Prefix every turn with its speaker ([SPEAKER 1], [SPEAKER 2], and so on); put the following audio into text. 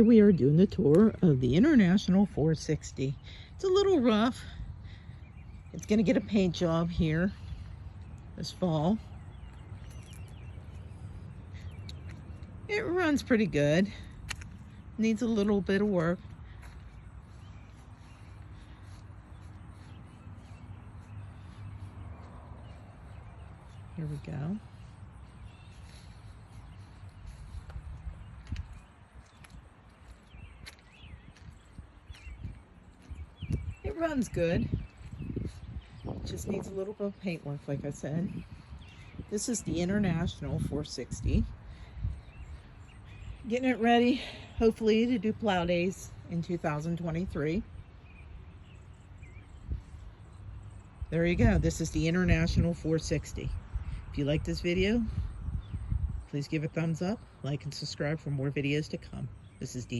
[SPEAKER 1] We are doing the tour of the International 460. It's a little rough. It's going to get a paint job here this fall. It runs pretty good. Needs a little bit of work. Here we go. It runs good. Just needs a little bit of paint work, like I said. This is the International 460. Getting it ready, hopefully, to do plow days in 2023. There you go. This is the International 460. If you like this video, please give it a thumbs up, like, and subscribe for more videos to come. This is